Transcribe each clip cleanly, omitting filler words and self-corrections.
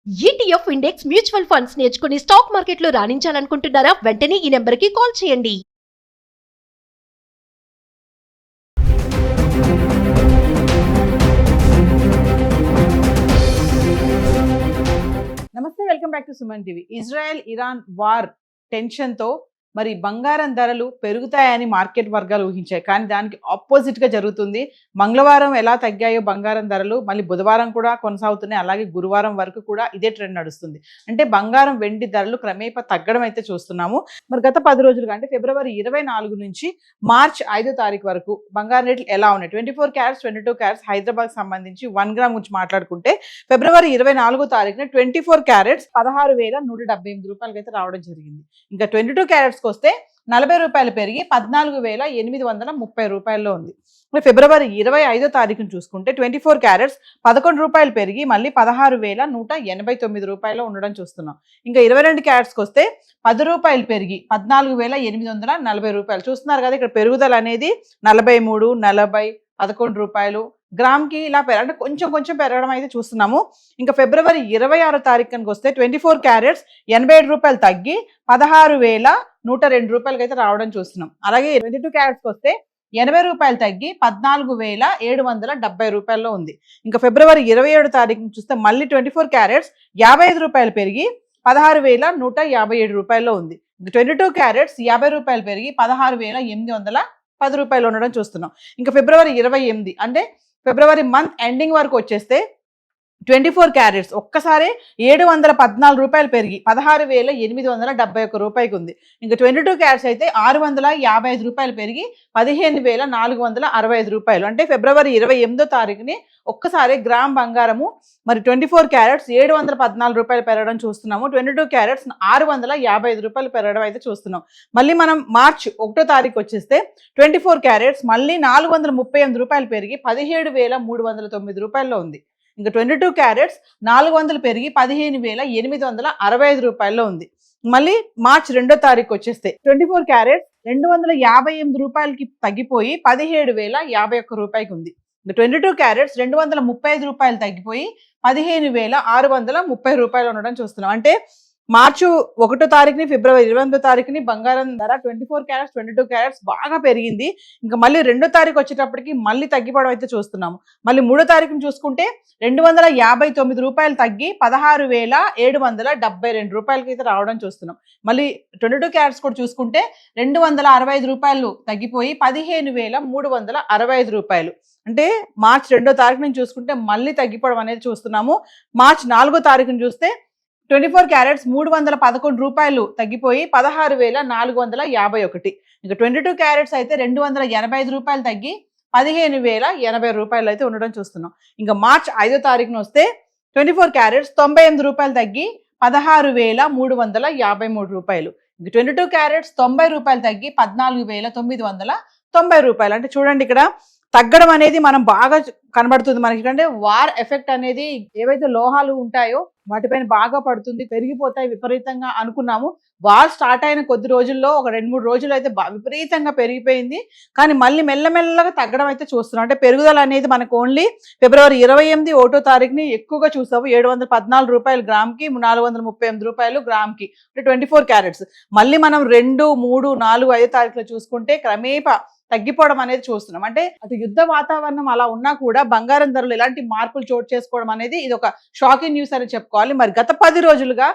ETF index mutual funds నేర్చుకుని stock మార్కెట్లో రాణించాలనుకుంటున్నారా? వెంటనే ఈ నెంబర్కి కాల్ చేయండి. నమస్తే, welcome back to Suman TV. Israel Iran war టెన్షన్తో మరి బంగారం ధరలు పెరుగుతాయని మార్కెట్ వర్గాలు ఊహించాయి. కానీ దానికి ఆపోజిట్ గా జరుగుతుంది. మంగళవారం ఎలా తగ్గాయో బంగారం ధరలు మళ్ళీ బుధవారం కూడా కొనసాగుతున్నాయి. అలాగే గురువారం వరకు కూడా ఇదే ట్రెండ్ నడుస్తుంది. అంటే బంగారం వెండి ధరలు క్రమేపా తగ్గడం అయితే చూస్తున్నాము. మరి గత 10 రోజులుగా అంటే ఫిబ్రవరి 24 నుంచి మార్చ్ 5వ తారీఖు వరకు బంగారం రేట్లు ఎలా ఉన్నాయి? 24 క్యారెట్స్ 22 క్యారెట్స్ హైదరాబాద్ సంబంధించి 1 గ్రామ్ గురించి మాట్లాడుకుంటే ఫిబ్రవరి 24వ తారీఖున 24 క్యారెట్స్ 16,178 రూపాయలకి అయితే రావడం జరిగింది. ఇంకా 22 క్యారెట్స్ వస్తే 40 రూపాయలు పెరిగి 14,830 రూపాయల్లో ఉంది. ఫిబ్రవరి 25వ తారీఖును చూసుకుంటే 24 క్యారెట్స్ 11 రూపాయలు పెరిగి మళ్ళీ 16,189 రూపాయలు ఉండడం చూస్తున్నాం. ఇంకా 22 క్యారెట్స్కి వస్తే 10 రూపాయలు పెరిగి 14,840 రూపాయలు చూస్తున్నారు కదా. ఇక్కడ పెరుగుదల అనేది 43, 40, 11 రూపాయలు గ్రామ్కి ఇలా అంటే కొంచెం కొంచెం పెరగడం అయితే చూస్తున్నాము. ఇంకా ఫిబ్రవరి 26వ తారీఖుకి వస్తే 24 క్యారెట్స్ 87 రూపాయలు తగ్గి 16,102 రూపాయలకి అయితే రావడం చూస్తున్నాం. అలాగే 22 క్యారెట్స్కి వస్తే 80 రూపాయలు తగ్గి 14,770 రూపాయల్లో ఉంది. ఇంకా ఫిబ్రవరి 27వ తారీఖుని చూస్తే మళ్ళీ 24 క్యారెట్స్ 55 రూపాయలు పెరిగి 16,157 రూపాయల్లో ఉంది. ఇంకా 22 క్యారెట్స్ 50 రూపాయలు పెరిగి 16,810 రూపాయలు ఉండడం చూస్తున్నాం. ఇంకా ఫిబ్రవరి 28 అంటే ఫిబ్రవరి మంత్ ఎండింగ్ వరకు వచ్చేస్తే 24 క్యారెట్స్ ఒక్కసారి 714 రూపాయలు పెరిగి 16,871 రూపాయకి ఉంది. ఇంకా 22 క్యారెట్స్ అయితే 655 రూపాయలు పెరిగి 15,465 రూపాయలు. అంటే ఫిబ్రవరి 28వ తారీఖుని ఒక్కసారి గ్రామ్ బంగారము మరి 24 క్యారెట్స్ 714 రూపాయలు పెరగడం చూస్తున్నాము. 22 క్యారెట్స్ 655 రూపాయలు పెరగడం అయితే చూస్తున్నాం. మళ్ళీ మనం మార్చ్ 1వ తారీఖు వచ్చేస్తే 24 క్యారెట్స్ మళ్ళీ 438 రూపాయలు పెరిగి 17,309 రూపాయల్లో ఉంది. ఇంకా 22 క్యారెట్స్ 400 పెరిగి 15,865 రూపాయల్లో ఉంది. మళ్ళీ మార్చ్ 2వ తారీఖు వచ్చేస్తే 24 క్యారెట్స్ 258 రూపాయలకి తగ్గిపోయి 17,051 రూపాయకి ఉంది. ఇంకా 22 క్యారెట్స్ 235 రూపాయలు తగ్గిపోయి 15,630 రూపాయలు ఉండడం చూస్తున్నాం. అంటే మార్చి 1వ తారీఖుని ఫిబ్రవరి 28వ తారీఖుని బంగారం ధర 24 క్యారెట్స్ 22 క్యారెట్స్ బాగా పెరిగింది. ఇంకా మళ్ళీ 2వ తారీఖు వచ్చేటప్పటికి మళ్ళీ తగ్గిపోవడం అయితే చూస్తున్నాము. మళ్ళీ 3వ తారీఖుని చూసుకుంటే 259 రూపాయలు తగ్గి 16,772 రూపాయలకి అయితే రావడం చూస్తున్నాం. మళ్ళీ 22 క్యారెట్స్ కూడా చూసుకుంటే 265 రూపాయలు తగ్గిపోయి 15,365 రూపాయలు. అంటే మార్చి 2వ తారీఖు నుంచి చూసుకుంటే మళ్ళీ తగ్గిపోవడం అనేది చూస్తున్నాము. మార్చి 4వ తారీఖుని చూస్తే 24 క్యారెట్స్ 311 రూపాయలు తగ్గిపోయి 16,451. ఇంకా 22 క్యారెట్స్ అయితే 285 రూపాయలు తగ్గి 15,080 రూపాయలు అయితే ఉండడం చూస్తున్నాం. ఇంకా మార్చ్ 5వ తారీఖున వస్తే 24 క్యారెట్స్ 98 రూపాయలు తగ్గి 16,353 రూపాయలు. ఇంకా 22 క్యారెట్స్ 90 రూపాయలు తగ్గి 14,990 రూపాయలు. అంటే చూడండి ఇక్కడ తగ్గడం అనేది మనం బాగా కనబడుతుంది మనకి. అంటే వార్ ఎఫెక్ట్ అనేది ఏవైతే లోహాలు ఉంటాయో వాటిపైన బాగా పడుతుంది, పెరిగిపోతాయి విపరీతంగా అనుకున్నాము. వార్ స్టార్ట్ అయిన కొద్ది రోజుల్లో ఒక 2-3 రోజులు అయితే విపరీతంగా పెరిగిపోయింది. కానీ మళ్ళీ మెల్లమెల్లగా తగ్గడం అయితే చూస్తున్నాం. అంటే పెరుగుదల అనేది మనకు ఓన్లీ ఫిబ్రవరి 28 1వ తారీఖుని ఎక్కువగా చూసాము. 714 రూపాయలు గ్రామ్కి, 438 రూపాయలు గ్రామ్కి. అంటే 24 క్యారెట్స్. మళ్ళీ మనం 2, 3, 4, 5 తారీఖులో చూసుకుంటే క్రమేపా తగ్గిపోవడం అనేది చూస్తున్నాం. అంటే అటు యుద్ధ వాతావరణం అలా ఉన్నా కూడా బంగారం ధరలు ఎలాంటి మార్పులు చోటు చేసుకోవడం అనేది ఇది ఒక షాకింగ్ న్యూస్ అని చెప్పుకోవాలి. మరి గత 10 రోజులుగా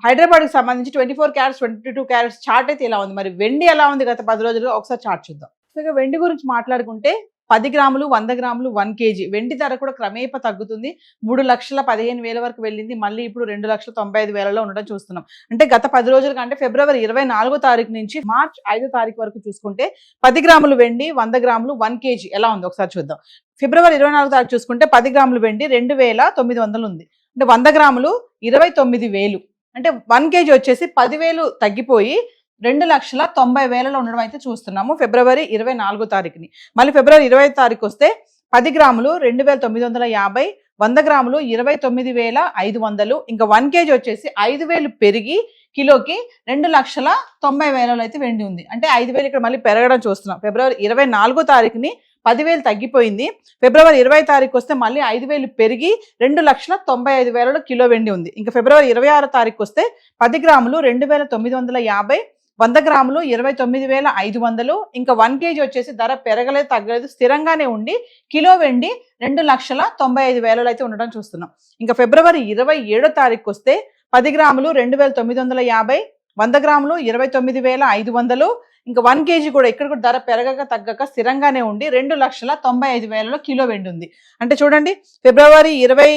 హైదరాబాద్కి సంబంధించి 24 క్యారెట్స్ 22 క్యారెట్స్ చార్ట్ అయితే ఇలా ఉంది. మరి వెండి ఎలా ఉంది గత 10 రోజులుగా ఒకసారి చార్ట్ చూద్దాం. సో వెండి గురించి మాట్లాడుకుంటే 10 గ్రాములు 100 గ్రాములు 1 కేజీ వెండి ధర కూడా క్రమేపా తగ్గుతుంది. 3,15,000 వరకు వెళ్ళింది. మళ్ళీ ఇప్పుడు 2,95,000లో ఉండడం చూస్తున్నాం. అంటే గత 10 రోజులుగా అంటే ఫిబ్రవరి 24వ తారీఖు నుంచి మార్చ్ 5వ తారీఖు వరకు చూసుకుంటే 10 గ్రాములు వెండి 100 గ్రాములు 1 కేజీ ఎలా ఉంది ఒకసారి చూద్దాం. ఫిబ్రవరి 24వ తారీఖు చూసుకుంటే 10 గ్రాములు వెండి 2,900 ఉంది. అంటే 100 గ్రాములు 29,000. అంటే 1 కేజీ వచ్చేసి 10,000 తగ్గిపోయి 2,90,000లో ఉండడం అయితే చూస్తున్నాము ఫిబ్రవరి 24వ తారీఖుని. మళ్ళీ ఫిబ్రవరి 25వ తారీఖు వస్తే 10 గ్రాములు 2,950, 100 గ్రాములు 29,500. ఇంకా 1 కేజీ వచ్చేసి 5,000 పెరిగి కిలోకి 2,90,000 అయితే వెండి ఉంది. అంటే 5,000 ఇక్కడ మళ్ళీ పెరగడం చూస్తున్నాం. ఫిబ్రవరి 24వ తారీఖుని 10,000 తగ్గిపోయింది. ఫిబ్రవరి 20 తారీఖు వస్తే మళ్ళీ 5,000 పెరిగి 2,95,000 కిలో వెండి ఉంది. ఇంకా ఫిబ్రవరి 26 తారీఖు వస్తే 10 గ్రాములు 2,950, 100 గ్రాములు 29,500. ఇంకా 1 kg వచ్చేసి ధర పెరగలేదు తగ్గలేదు స్థిరంగానే ఉండి కిలో వెండి 2,95,000 అయితే ఉండడం చూస్తున్నాం. ఇంకా ఫిబ్రవరి 27 తారీఖు వస్తే 10 గ్రాములు 2,950, 100 గ్రాములు 29,500. ఇంకా 1 kg కూడా ఇక్కడ కూడా ధర పెరగక తగ్గక స్థిరంగానే ఉండి 2,95,000 కిలో వెండి ఉంది. అంటే చూడండి ఫిబ్రవరి 25,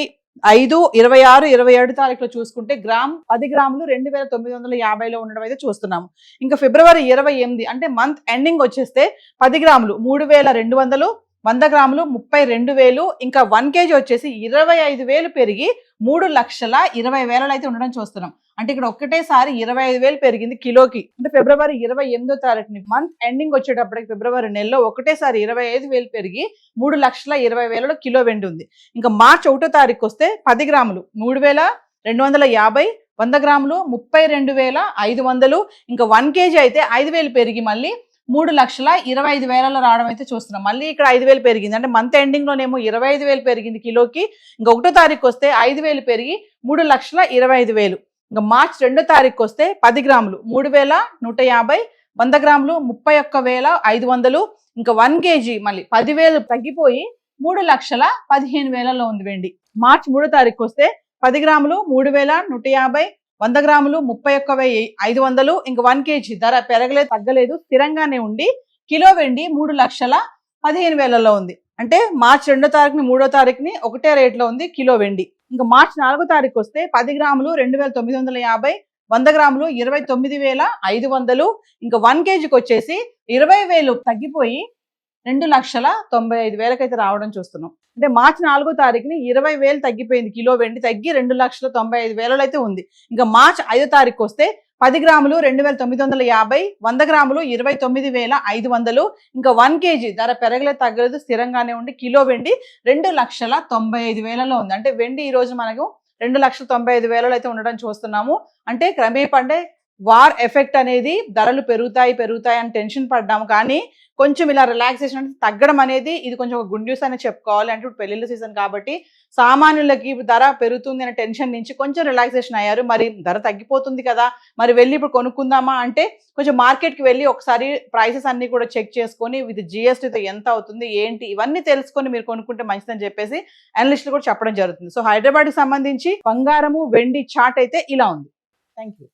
26, 27 తారీఖులో చూసుకుంటే 10 గ్రాములు 2,950లో ఉండడం అయితే చూస్తున్నాము. ఇంకా ఫిబ్రవరి 28 అంటే మంత్ ఎండింగ్ వచ్చేస్తే 10 గ్రాములు 3,200, 100 గ్రాములు 32,000. ఇంకా 1 kg వచ్చేసి 25,000 పెరిగి 3,20,000 అయితే ఉండడం చూస్తున్నాం. అంటే ఇక్కడ ఒక్కటేసారి 25,000 పెరిగింది కిలోకి. అంటే ఫిబ్రవరి 28 తారీఖుని మంత్ ఎండింగ్ వచ్చేటప్పటికి ఫిబ్రవరి నెలలో ఒకటేసారి 25,000 పెరిగి 3,20,000 కిలో వెండి ఉంది. ఇంకా మార్చి 1 తారీఖు వస్తే 10 గ్రాములు 3,250, 100 గ్రాములు 32,500. ఇంకా 1 kg అయితే 5,000 పెరిగి మళ్ళీ 3,25,000 రావడం అయితే చూస్తున్నాం. మళ్ళీ ఇక్కడ 5,000 పెరిగింది. అంటే మంత్ ఎండింగ్ లోనేమో 25,000 పెరిగింది కిలోకి. ఇంకా 1 తారీఖు వస్తే 5,000 పెరిగి 3,25,000. ఇంకా మార్చి 2 తారీఖు వస్తే 10 గ్రాములు 3,150, 100 గ్రాములు 31,500. ఇంకా 1 kg మళ్ళీ 10,000 తగ్గిపోయి 3,15,000 ఉంది వెండి. మార్చి 3 తారీఖు వస్తే 10 గ్రాములు 3,150, 100 గ్రాములు 31,500. ఇంకా 1 kg ధర పెరగలేదు తగ్గలేదు స్థిరంగానే ఉండి కిలో వెండి 3,15,000 ఉంది. అంటే మార్చి 2 తారీఖుని 3 తారీఖుని ఒకటే రేట్లో ఉంది కిలో వెండి. ఇంకా మార్చి 4 తారీఖు వస్తే 10 గ్రాములు 2,950, 100 గ్రాములు 29,500. ఇంకా 1 kgకి వచ్చేసి 20,000 తగ్గిపోయి 2,95,000 అయితే రావడం చూస్తున్నాం. అంటే మార్చి 4 తారీఖుని 20,000 తగ్గిపోయింది కిలో వెండి తగ్గి 2,95,000 అయితే ఉంది. ఇంకా మార్చి 5 తారీఖు వస్తే 10 గ్రాములు 2,950, 100 గ్రాములు 29,500. ఇంకా 1 kg ధర పెరగలేదు తగ్గలేదు స్థిరంగానే ఉండి కిలో వెండి 2,95,000 ఉంది. అంటే వెండి ఈ రోజు మనకు 2,95,000 అయితే ఉండడం చూస్తున్నాము. అంటే క్రమేపండే వార్ ఎఫెక్ట్ అనేది ధరలు పెరుగుతాయి అని టెన్షన్ పడ్డాము. కానీ కొంచెం ఇలా రిలాక్సేషన్ అంటే తగ్గడం అనేది ఇది కొంచెం ఒక గుడ్ న్యూస్ అని చెప్పుకోవాలి. అంటే ఇప్పుడు పెళ్లిళ్ళ సీజన్ కాబట్టి సామాన్యులకి ధర పెరుగుతుంది అనే టెన్షన్ నుంచి కొంచెం రిలాక్సేషన్ అయ్యారు. మరి ధర తగ్గిపోతుంది కదా, మరి వెళ్ళి ఇప్పుడు కొనుక్కుందామా అంటే కొంచెం మార్కెట్కి వెళ్ళి ఒకసారి ప్రైసెస్ అన్ని కూడా చెక్ చేసుకొని విత్ GSTతో ఎంత అవుతుంది ఏంటి ఇవన్నీ తెలుసుకొని మీరు కొనుక్కుంటే మంచిదని చెప్పేసి అనలిస్టులు కూడా చెప్పడం జరుగుతుంది. సో హైదరాబాద్కి సంబంధించి బంగారము వెండి చార్ట్ అయితే ఇలా ఉంది. Thank you.